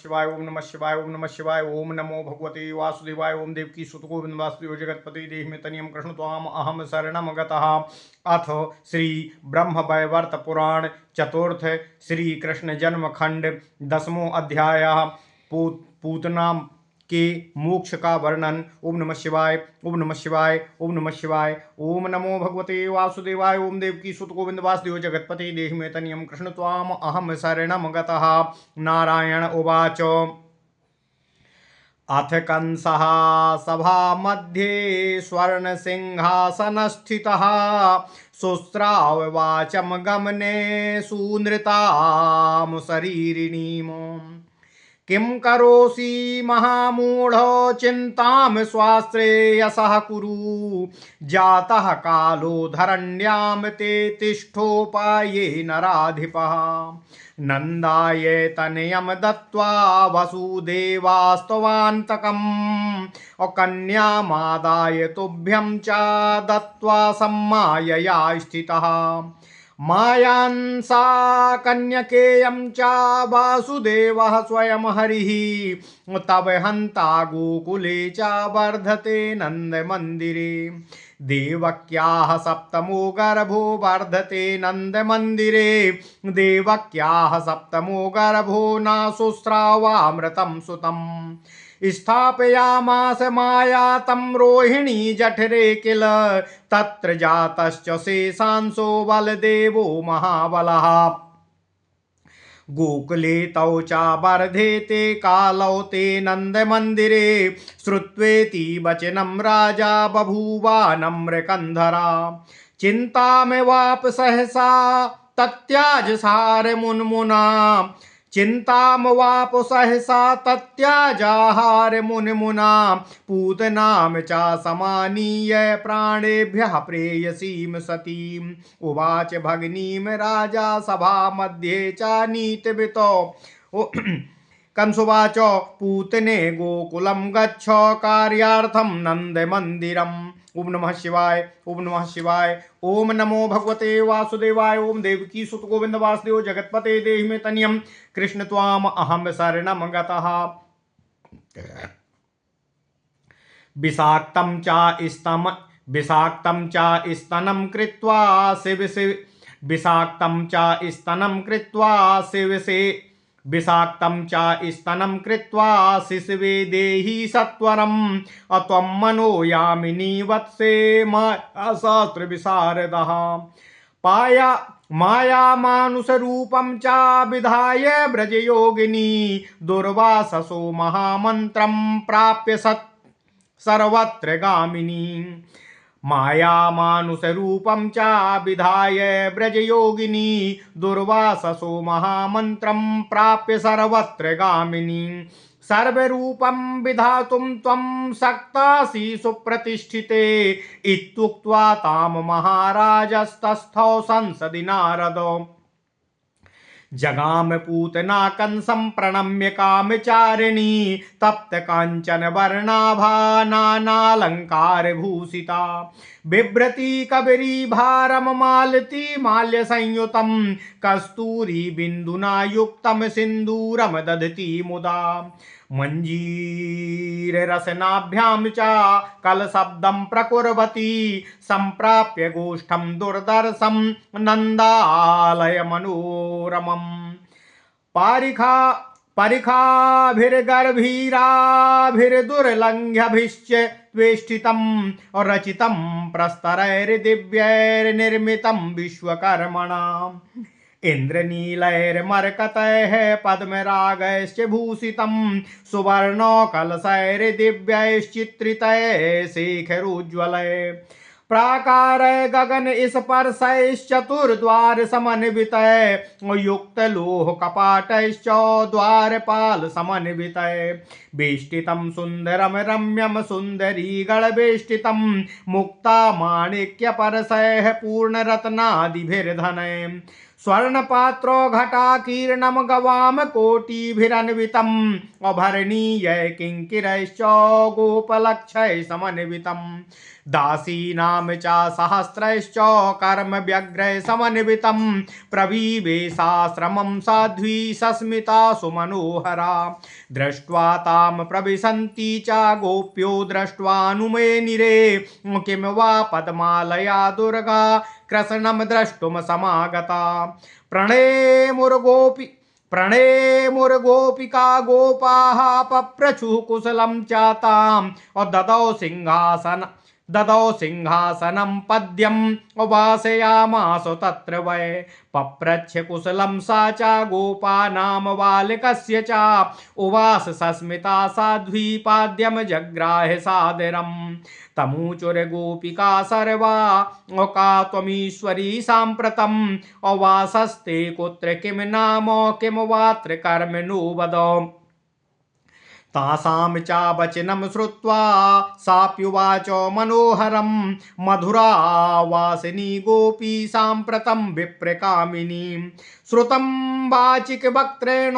शिवाय ओम नमः शिवाय ओम नमः शिवाय ओम नमो भगवते वासुदेवाय ओम देवकी सुत गोविंद वासुदेव जगतपति देहि में तनियम कृष्ण त्वाम अहम शरणम गतः। अथ श्री ब्रह्म वैवर्त पुराण चतुर्थ श्री कृष्ण जन्म खंड 10वां अध्याय पूतना के मोक्ष का वर्णन। ओम नमः शिवाय ओम नमः शिवाय ओम नमः शिवाय ओम नमो भगवते वासुदेवाय ओम देवकी सुत गोविंद वासुदेव जगतपति देहि में तनियम कृष्ण त्वाम अहम शरणम गतः। नारायण उवाच अथ कंसः सभा मध्ये स्वर्ण सिंहासनस्थितः शुश्राव वाचम गमने सूनृतां शरीरिणीम्। किं करोषि महामूढो चिन्तां स्वाश्रेयसः कुरु जातः कालो धरण्यां ते तिष्ठोपाये नराधिपः। नन्दाय तनयं दत्त्वा वसुदेवास्तवान्तकम् कन्यामादाय तुभ्यं च दत्त्वा सम्मायया स्थितः। मायांसा कन्यकेयं च वासुदेवः स्वयं हरिः तव हन्ता गोकुले च वर्धते नन्दमन्दिरे। देवक्याः सप्तमो गर्भो वर्धते नन्दमन्दिरे। देवक्याः सप्तमो गर्भो न शुश्रावामृतं सुतम्। स्थापयामास माया तं रोहिणी जठरे किल तत्र जातश्च शेषांशो बलदेवो महाबलः। गोकुले तौ च वर्धेते कालौ ते नन्दमन्दिरे। श्रुत्वेति वचनं राजा बभूवानम्रकन्धरा। चिन्तामेवाप सहसा तत्याज सारमुन्मुना। चिन्तामवाप सहसा तत्याजाहार मुनिमुना। पूतनां च समानीय प्राणेभ्यः प्रेयसीं सतीम्। उवाच भगिनीं राजा सभा मध्ये च नीतवितो। कंसुवाच पूतने गोकुलं गच्छ कार्यार्थं नन्दमन्दिरम्। ओम नमः शिवाय ओम नमः शिवाय ओम नमो भगवते वासुदेवाय ओम देवकी सुत गोविंद वासुदेव जगतपते देहि में तनियम कृष्ण त्वाम अहम शरणम गतः। विषाक्तं च स्तनं कृत्वा शिव विषाक्तं च स्तनं कृत्वा शिव से विषाक्तं च स्तनं कृत्वा शिशवे देहि सत्वरम्। अत्वं मनो यामिनी वत्से शास्त्र विशारदः। माया मानुष रूपं च विधाय ब्रजयोगिनी। दुर्वाससो महामन्त्रं प्राप्य सर्वत्र गामिनी। माया मानुष रूपं च विधाय ब्रजयोगिनी। दुर्वाससो महामन्त्रं प्राप्य सर्वत्र गामिनी। सर्वरूपं विधातुं त्वं शक्तासि सुप्रतिष्ठिते। इत्युक्त्वा तां महाराजस्तस्थौ संसदि नारदो। जगाम पूतना कंसं प्रणम्य कामचारिणी। तप्त कांचन वर्णाभा नानालंकार भूषिता। बिभ्रती कबरी भारम मालती माल्य संयुतम। कस्तूरी बिंदुना युक्तम सिंदूरम दधती मुदा। मंजीर रसनाभ्याम च कल शब्दं प्रकुर्वती। संप्राप्य गोष्ठं दुर्दर्शं नंदालय मनोरमम्। परिखाभिर्गर्भीराभिर्दुर्लंघ्यभिश्च वेष्टितं रचितं प्रस्तरैर्दिव्यैर्निर्मितं विश्वकर्मणा। इन्द्रनीलैर्मरकतैः पद्मरागैश्च भूषितं। सुवर्णकलशैर्दिव्यैश्चित्रितैः शेखरोज्ज्वलैः। प्राकारैः गगन स्पर्शैश्चतुर्द्वार समन्वितैः। युक्तलोह कपाटैश्च द्वारपाल समन्वितैः। वेष्टितं सुन्दरं रम्यं सुन्दरी गणवेष्टितं। मुक्ता माणिक्यपरशैः पूर्णरत्नादिभिर्धनैः। स्वर्णपात्रो घटाकीर्णं गवाम कोटिभिरन्वितम् अभरणीय किङ्किरैश्च गोपलक्षै समन्वितम् दासीनां च सहस्रैश्च कर्मव्यग्रै समन्वितं प्रविवेशाश्रमं साध्वी सस्मिता सुमनोहरा दृष्ट्वा तां प्रविशन्ति च गोप्यो दृष्ट्वानुमेनिरे किं वा पद्मालया दुर्गा कृष्णं द्रष्टुं समागता प्रणेमुर्गोपिका गोपाः पप्रचुः कुशलं चाताम् ददौ सिंहासनं पद्यं वासयामास तत्र वै पप्रच्छ कुशलं सा च गोपानां बालकस्य च उवास सस्मिता साध्वी पाद्यं जग्राह सादरम् तमूचुर्गोपिका सर्वा का त्वमीश्वरी साम्प्रतम् अवासस्ते कुत्र किं नाम किं वात्र कर्म नो वद तासां च वचनं श्रुत्वा साप्युवाच मनोहरं मधुरावासिनी गोपी साम्प्रतं विप्रकामिनी श्रुतं वाचिकवक्त्रेण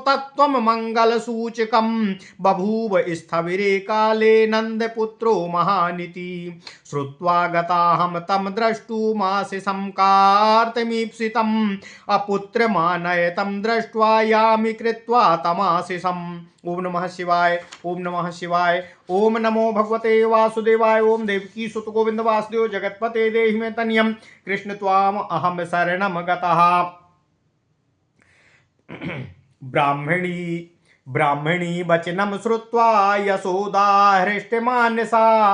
तत्त्वं मङ्गलसूचकं बभूव स्थविरे काले नन्दपुत्रो महानिति श्रुत्वा गताहं तं द्रष्टुमासि संकार्तमीप्सितम् अपुत्रमानयतं दृष्ट्वा यामि कृत्वा तमाशिषम्। ओम नमः शिवाय, ओम नमः शिवाय, ओम नमो भगवते वासुदेवाय, ओम देवकी सुत गोविंद वासुदेव जगतपते देहि मे तन्यम कृष्ण त्वाम अहम शरणम गतः। ब्राह्मणी वचनं श्रुत्वा यशोदा हृष्टमानसा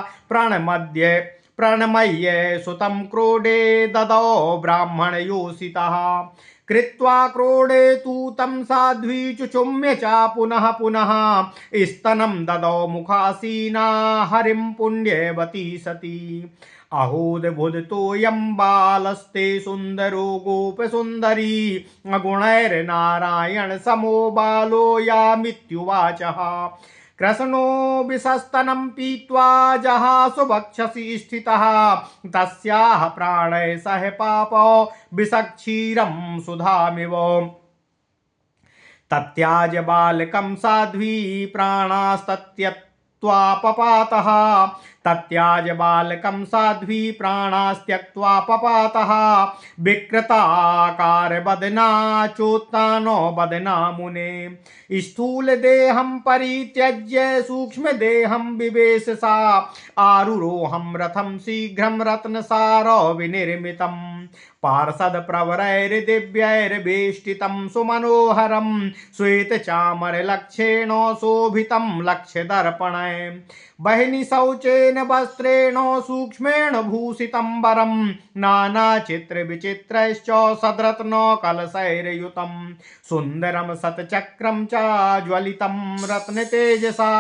प्रणमय्य सुतं क्रोडे ददौ ब्राह्मणयोषितः कृत्वा क्रोडे तु तं साध्वी चुचुम्य च पुनः पुनः स्तनं ददौ मुखासीना हरिं पुण्यवती सती अहोद्भुतोऽयं बालस्ते सुन्दरो गोपसुन्दरी गुणैर्नारायण समो बालो यामित्युवाचः कृष्णो विषस्तनं पीत्वा जहासु वक्षसि स्थितः तस्याः प्राणै सह पापो विषक्षीरं सुधामिव तत्याज बालकं साध्वी प्राणास्तत्यक्त्वा पपातः तत्याज बालकं साध्वी प्राणास्त्यक्त्वा पपातः विकृताकार बदना चोत्तानो बदना मुने स्थूल देहं परित्यज्य सूक्ष्म देहं विवेश सा आरुरोहं रथं शीघ्रं रत्नसारो विनिर्मितं पार्षद प्रवरैर्दिव्यैर्वेष्टितं सुमनोहरं श्वेत चामर लक्षेण शोभितं लक्ष्य दर्पणै बहिनी शौचेन वस्त्रेण सूक्ष्मेण भूषितं वरं नानाचित्र विचित्रैश्च सद्रत्न कलशैर्युतं सुन्दरं शतचक्रं च ज्वलितं रत्नतेजसा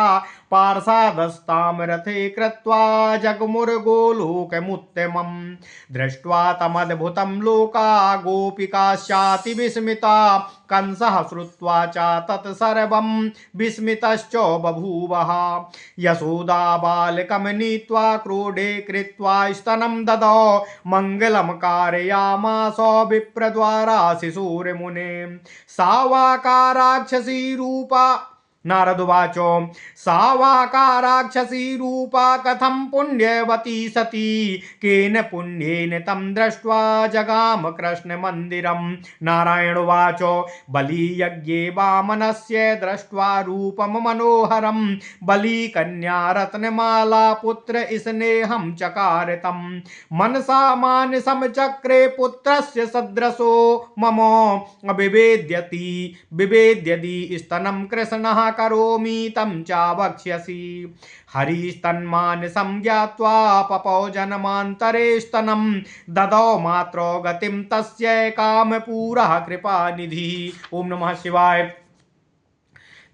पार्षदस्तां रथे कृत्वा जगमुर्गोलोकमुत्तमं दृष्ट्वा तमद्भुतं लोका गोपिकाश्चाति विस्मिता कंसः श्रुत्वा च तत्सर्वं विस्मितश्च बभूवः यशोदा बालकं नीत्वा क्रोडे कृत्वा स्तनं ददौ मङ्गलं कारयामास विप्रद्वारा शिशुर्मुने सा वा राक्षसी रूपा नारदुवाच सा वा राक्षसी रूपा कथं पुण्यवती सती केन पुण्येन तं दृष्ट्वा जगाम कृष्णमन्दिरं नारायणोवाच बलियज्ञे वामनस्य दृष्ट्वा रूपं मनोहरं बलिकन्या रत्नमाला पुत्र स्नेहं चकारतं मनसा मानसं चक्रे पुत्रस्य सदृशो मम विभेद्यति स्तनं कृष्णः करोमि तं च वक्ष्यसि हरिस्तन्मानसं ज्ञात्वा पपौ जन्मान्तरे स्तनं ददौ मात्रो गतिं तस्य कामपूरः कृपानिधिः। ओम नमः शिवाय।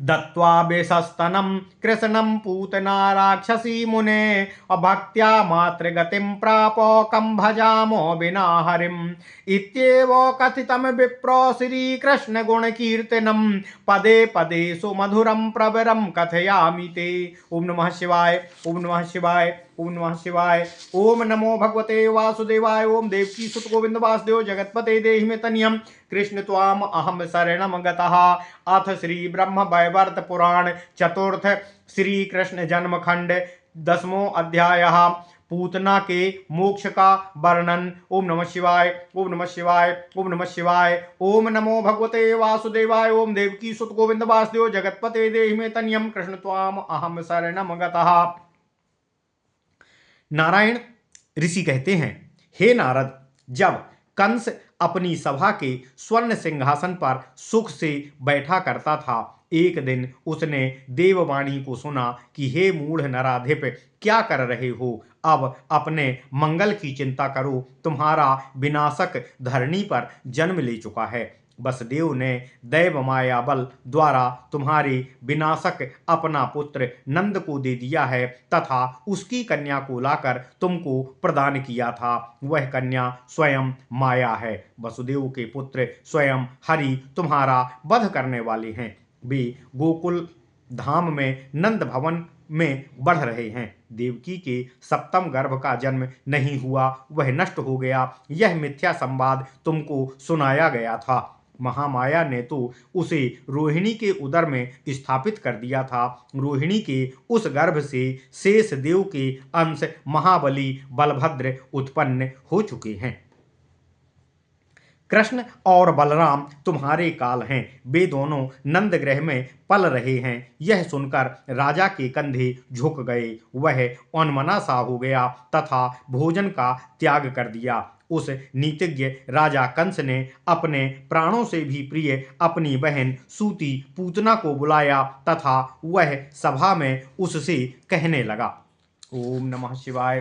दत्वा बेशस्तनं कृष्णं पूतना राक्षसी मुने अभक्त्या मातृगतिं प्रापो कं भजामो विना हरिम् इत्येव कथितं विप्रो श्रीकृष्ण गुणकीर्तनं पदे पदे सुमधुरं प्रवरं कथयामि ते। ओम नमः शिवाय, ओम नमः शिवाय, ओम नमः शिवाय। ओम नमो भगवते वासुदेवाय। ओम देवकी सुत गोविंद वासुदेव जगतपते देहि मे तनियम कृष्ण त्वाम अहम शरणम गतः। अथ श्री ब्रह्म वैवर्त पुराण चतुर्थ श्री कृष्ण जन्म खंड 10वां अध्याय पूतना के मोक्ष का वर्णन। ओम नमः शिवाय। ओम नमः शिवाय। ओम नमः शिवाय। ओम नमो भगवते वासुदेवाय। ओम देवकी सुत गोविंद वासुदेव जगतपते देहि मे तनियम कृष्ण त्वाम अहम शरणम गतः। नारायण ऋषि कहते हैं, हे नारद, जब कंस अपनी सभा के स्वर्ण सिंहासन पर सुख से बैठा करता था, एक दिन उसने देववाणी को सुना कि हे मूढ़ नराधिप, क्या कर रहे हो? अब अपने मंगल की चिंता करो, तुम्हारा विनाशक धरणी पर जन्म ले चुका है। वसुदेव ने दैव माया बल द्वारा तुम्हारे विनाशक अपना पुत्र नंद को दे दिया है तथा उसकी कन्या को लाकर तुमको प्रदान किया था। वह कन्या स्वयं माया है। वसुदेव के पुत्र स्वयं हरि तुम्हारा वध करने वाले हैं। वे गोकुल धाम में नंद भवन में बढ़ रहे हैं। देवकी के सप्तम गर्भ का जन्म नहीं हुआ, वह नष्ट हो गया। यह मिथ्या संवाद तुमको सुनाया गया था। महामाया ने तो उसे रोहिणी के उदर में स्थापित कर दिया था। रोहिणी के उस गर्भ से शेष देव के अंश महाबली बलभद्र उत्पन्न हो चुके हैं। कृष्ण और बलराम तुम्हारे काल हैं। वे दोनों नंदगृह में पल रहे हैं। यह सुनकर राजा के कंधे झुक गए। वह अनमना सा हो गया तथा भोजन का त्याग कर दिया। उस नीतिज्ञ राजा कंस ने अपने प्राणों से भी प्रिय अपनी बहन सूती पूतना को बुलाया तथा वह सभा में उससे कहने लगा। ओम नमः शिवाय।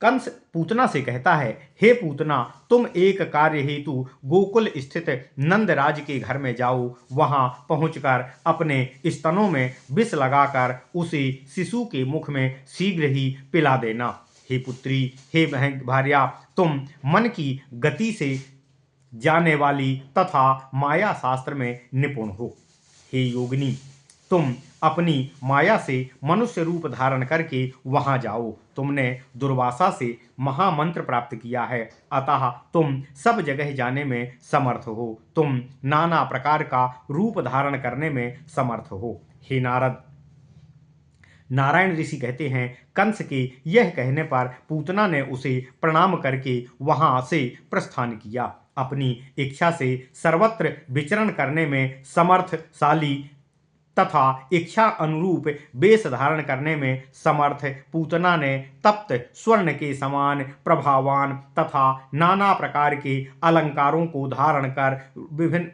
कंस पूतना से कहता है, हे पूतना, तुम एक कार्य हेतु गोकुल स्थित नंदराज के घर में जाओ। वहां पहुंचकर अपने स्तनों में विष लगाकर उसे शिशु के मुख में शीघ्र ही पिला देना। हे पुत्री, हे भार्या, तुम मन की गति से जाने वाली तथा माया शास्त्र में निपुण हो। हे योगिनी, तुम अपनी माया से मनुष्य रूप धारण करके वहां जाओ। तुमने दुर्वासा से महामंत्र प्राप्त किया है, अतः तुम सब जगह जाने में समर्थ हो। तुम नाना प्रकार का रूप धारण करने में समर्थ हो। हे नारद, नारायण ऋषि कहते हैं, कंस के यह कहने पर पूतना ने उसे प्रणाम करके वहां से प्रस्थान किया। अपनी इच्छा से सर्वत्र विचरण करने में समर्थशाली तथा इच्छा अनुरूप वेश धारण करने में समर्थ पूतना ने तप्त स्वर्ण के समान प्रभावान तथा नाना प्रकार के अलंकारों को धारण कर विभिन्न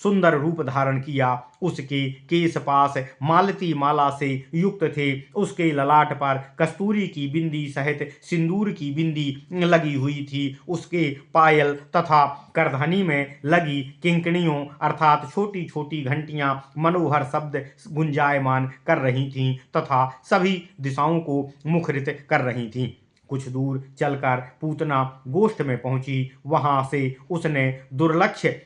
सुंदर रूप धारण किया। उसके केश पास मालती माला से युक्त थे। उसके ललाट पर कस्तूरी की बिंदी सहित सिंदूर की बिंदी लगी हुई थी। उसके पायल तथा करधनी में लगी किंकणियों अर्थात छोटी छोटी घंटियां मनोहर शब्द गुंजायमान कर रही थीं तथा सभी दिशाओं को मुखरित कर रही थीं। कुछ दूर चलकर पूतना गोष्ठ में पहुंची। वहां से उसने दुर्लक्ष्य,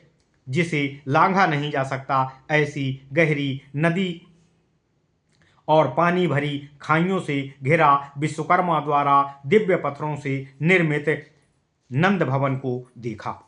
जिसे लांघा नहीं जा सकता, ऐसी गहरी नदी और पानी भरी खाइयों से घिरा विश्वकर्मा द्वारा दिव्य पत्थरों से निर्मित नंद भवन को देखा।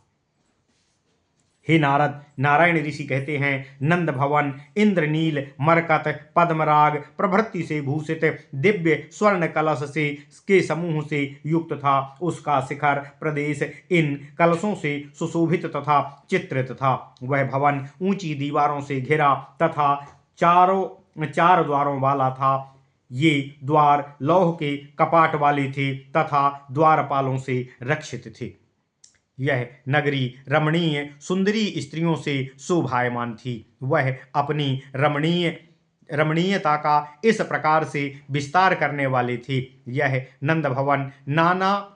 हे नारद, नारायण ऋषि कहते हैं, नंद भवन इंद्रनील, मरकत, पद्मराग प्रभृति से भूषित दिव्य स्वर्ण कलश से के समूह से युक्त था। उसका शिखर प्रदेश इन कलशों से सुशोभित तथा चित्रित था। वह भवन ऊंची दीवारों से घिरा तथा चार द्वारों वाला था। ये द्वार लौह के कपाट वाले थे तथा द्वारपालों से रक्षित थे। यह नगरी रमणीय सुंदरी स्त्रियों से शोभायमान थी। वह अपनी रमणीयता का इस प्रकार से विस्तार करने वाले थे। यह नंद भवन नाना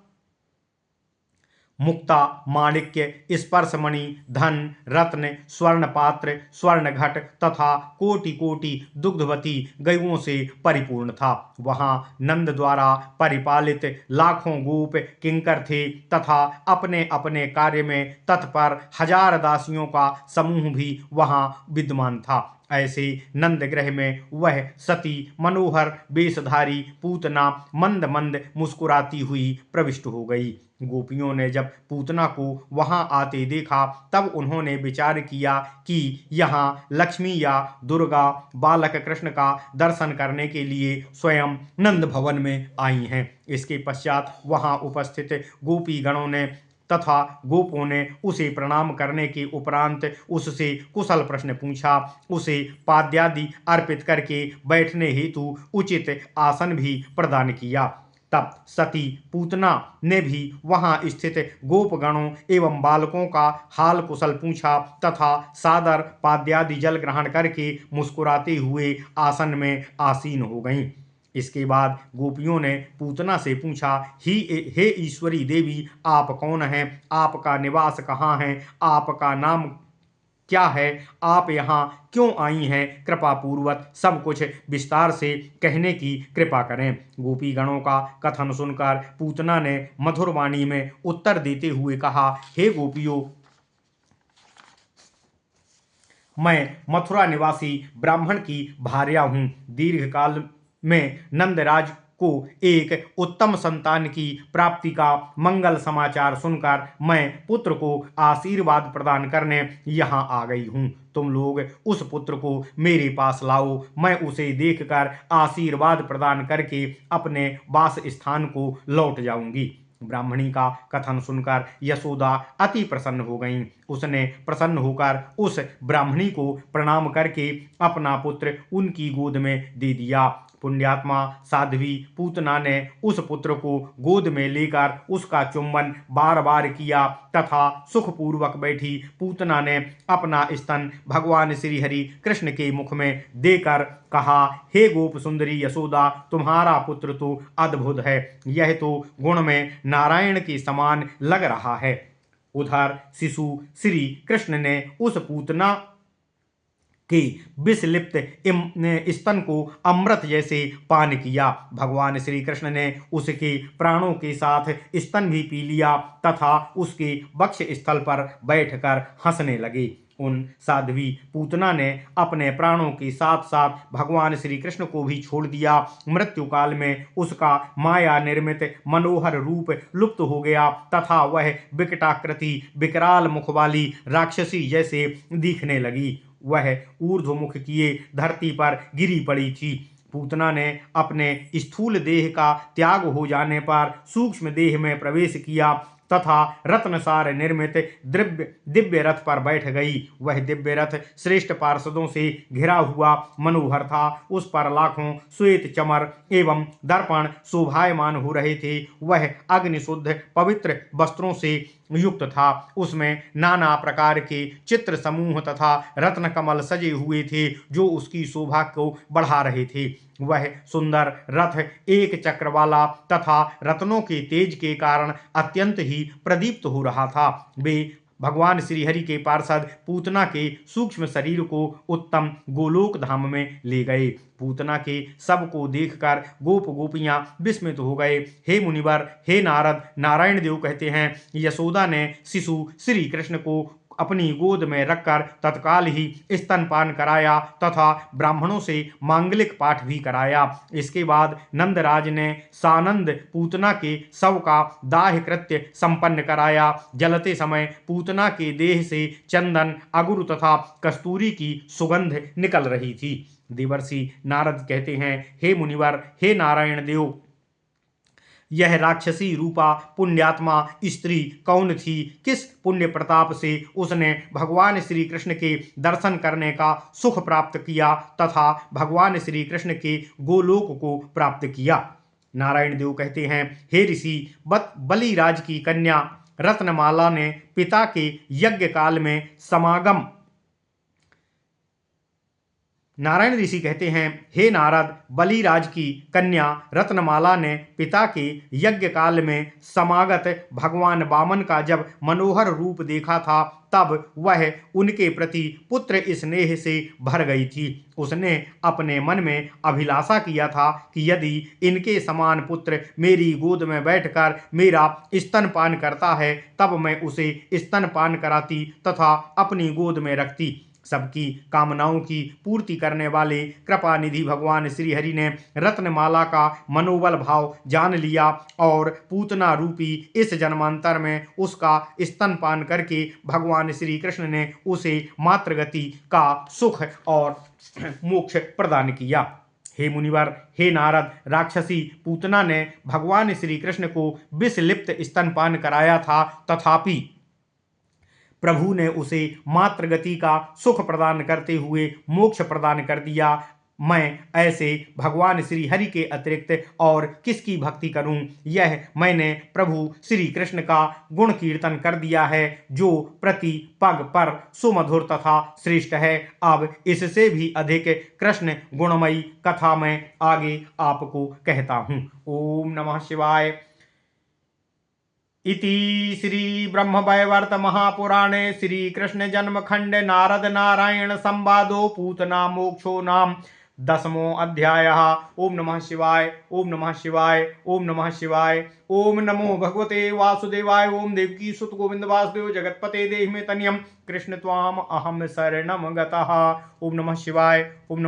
मुक्ता, माणिक्य, स्पर्शमणि, धन, रत्न, स्वर्ण पात्र, स्वर्ण घट तथा कोटि कोटि दुग्धवती गयुओं से परिपूर्ण था। वहां नंद द्वारा परिपालित लाखों गोप किंकर थे तथा अपने अपने कार्य में तत्पर हजार दासियों का समूह भी वहां विद्यमान था। ऐसे नंदगृह में वह सती मनोहर वेशधारी पूतना मंद मंद मुस्कुराती हुई प्रविष्ट हो गई। गोपियों ने जब पूतना को वहां आते देखा तब उन्होंने विचार किया कि यहाँ लक्ष्मी या दुर्गा बालक कृष्ण का दर्शन करने के लिए स्वयं नंद भवन में आई हैं। इसके पश्चात वहां उपस्थित गोपी गणों ने तथा गोपों ने उसे प्रणाम करने के उपरांत उससे कुशल प्रश्न पूछा, उसे पाद्यादि अर्पित करके बैठने हेतु उचित आसन भी प्रदान किया। तब सती पूतना ने भी वहां स्थित गोपगणों एवं बालकों का हाल कुशल पूछा तथा सादर पाद्यादि जल ग्रहण करके मुस्कुराते हुए आसन में आसीन हो गईं। इसके बाद गोपियों ने पूतना से पूछा, हे ईश्वरी देवी, आप कौन हैं? आपका निवास कहाँ है? आपका नाम क्या है? आप यहाँ क्यों आई हैं? कृपा पूर्वक सब कुछ विस्तार से कहने की कृपा करें। गोपी गणों का कथन सुनकर पूतना ने मधुर वाणी में उत्तर देते हुए कहा, हे गोपियों, मैं मथुरा निवासी ब्राह्मण की भार्या हूँ। दीर्घकाल में नंदराज को एक उत्तम संतान की प्राप्ति का मंगल समाचार सुनकर मैं पुत्र को आशीर्वाद प्रदान करने यहाँ आ गई हूँ। तुम लोग उस पुत्र को मेरे पास लाओ, मैं उसे देखकर आशीर्वाद प्रदान करके अपने वास स्थान को लौट जाऊंगी। ब्राह्मणी का कथन सुनकर यशोदा अति प्रसन्न हो गईं। उसने प्रसन्न होकर उस ब्राह्मणी को प्रणाम करके अपना पुत्र उनकी गोद में दे दिया। पुण्यात्मा साध्वी पूतना ने उस पुत्र को गोद में लेकर उसका चुंबन बार बार किया तथा सुखपूर्वक बैठी पूतना ने अपना स्तन भगवान श्री हरि कृष्ण के मुख में देकर कहा, हे गोप सुंदरी यशोदा, तुम्हारा पुत्र तो अद्भुत है। यह तो गुण में नारायण के समान लग रहा है। उधर शिशु श्री कृष्ण ने उस पूतना के विषलिप्त स्तन को अमृत जैसे पान किया। भगवान श्री कृष्ण ने उसके प्राणों के साथ स्तन भी पी लिया तथा उसके वक्ष स्थल पर बैठकर हंसने लगे। उन साध्वी पूतना ने अपने प्राणों के साथ साथ भगवान श्री कृष्ण को भी छोड़ दिया। मृत्यु काल में उसका माया निर्मित मनोहर रूप लुप्त हो गया तथा वह विकटाकृति विकराल मुख वाली राक्षसी जैसे दिखने लगी। वह ऊर्ध्वमुख किए धरती पर गिरी पड़ी थी। पूतना ने अपने स्थूल देह का त्याग हो जाने पर सूक्ष्म देह में प्रवेश किया तथा रत्नसार निर्मित दिव्य रथ पर बैठ गई। वह दिव्य रथ श्रेष्ठ पार्षदों से घिरा हुआ मनोहर था। उस पर लाखों श्वेत चमर एवं दर्पण शोभायमान हो रहे थे। वह अग्निशुद्ध पवित्र वस्त्रों से युक्त था। उसमें नाना प्रकार के चित्र समूह तथा रत्न कमल सजे हुए थे जो उसकी शोभा को बढ़ा रहे थे। वह सुंदर रथ एक चक्र वाला तथा रत्नों के तेज के कारण अत्यंत ही प्रदीप्त हो रहा था। वे भगवान श्रीहरि के पार्षद पूतना के सूक्ष्म शरीर को उत्तम गोलोक धाम में ले गए। पूतना के सब को देखकर गोप गोपियां विस्मित हो गए। हे मुनिवर, हे नारद, नारायण देव कहते हैं, यशोदा ने शिशु श्री कृष्ण को अपनी गोद में रखकर तत्काल ही स्तनपान कराया तथा ब्राह्मणों से मांगलिक पाठ भी कराया। इसके बाद नंदराज ने सानंद पूतना के शव का दाह कृत्य संपन्न कराया। जलते समय पूतना के देह से चंदन, अगुरु तथा कस्तूरी की सुगंध निकल रही थी। देवर्षि नारद कहते हैं, हे मुनिवर, हे नारायण देव, यह राक्षसी रूपा पुण्यात्मा स्त्री कौन थी? किस पुण्य प्रताप से उसने भगवान श्री कृष्ण के दर्शन करने का सुख प्राप्त किया तथा भगवान श्री कृष्ण के गोलोक को प्राप्त किया? नारायण देव कहते हैं, हे ऋषि, बलिराज की कन्या रत्नमाला ने पिता के यज्ञ काल में समागम नारायण ऋषि कहते हैं, हे नारद, बलिराज की कन्या रत्नमाला ने पिता के यज्ञ काल में समागत भगवान वामन का जब मनोहर रूप देखा था तब वह उनके प्रति पुत्र स्नेह से भर गई थी। उसने अपने मन में अभिलाषा किया था कि यदि इनके समान पुत्र मेरी गोद में बैठकर मेरा स्तनपान करता है तब मैं उसे स्तनपान कराती तथा अपनी गोद में रखती। सबकी कामनाओं की पूर्ति करने वाले कृपा निधि भगवान श्री हरि ने रत्नमाला का मनोबल भाव जान लिया और पूतना रूपी इस जन्मांतर में उसका स्तनपान करके भगवान श्री कृष्ण ने उसे मातृगति का सुख और मोक्ष प्रदान किया। हे मुनिवर, हे नारद, राक्षसी पूतना ने भगवान श्री कृष्ण को विषलिप्त स्तनपान कराया था, तथापि प्रभु ने उसे मातृगति का सुख प्रदान करते हुए मोक्ष प्रदान कर दिया। मैं ऐसे भगवान श्री हरि के अतिरिक्त और किसकी भक्ति करूं? यह मैंने प्रभु श्री कृष्ण का गुण कीर्तन कर दिया है, जो प्रति पग पर सुमधुर तथा श्रेष्ठ है। अब इससे भी अधिक कृष्ण गुणमयी कथा मैं आगे आपको कहता हूं। ओम नमः शिवाय। इति श्री ब्रह्मवैवर्त महापुराणे श्री कृष्ण जन्मखंड नारद नारायण संवादो पूतना मोक्षो नाम 10वां अध्यायः। ओम नमः शिवाय, ओम नमः शिवाय, ओम नमः शिवाय। ओम नमो भगवते वासुदेवाय। ओम देवकी सुत गोविंद वासुदेव जगतपते देहि मे तनियम कृष्ण त्वाम अहम शरणम गतः। ओम नमः शिवाय, ओम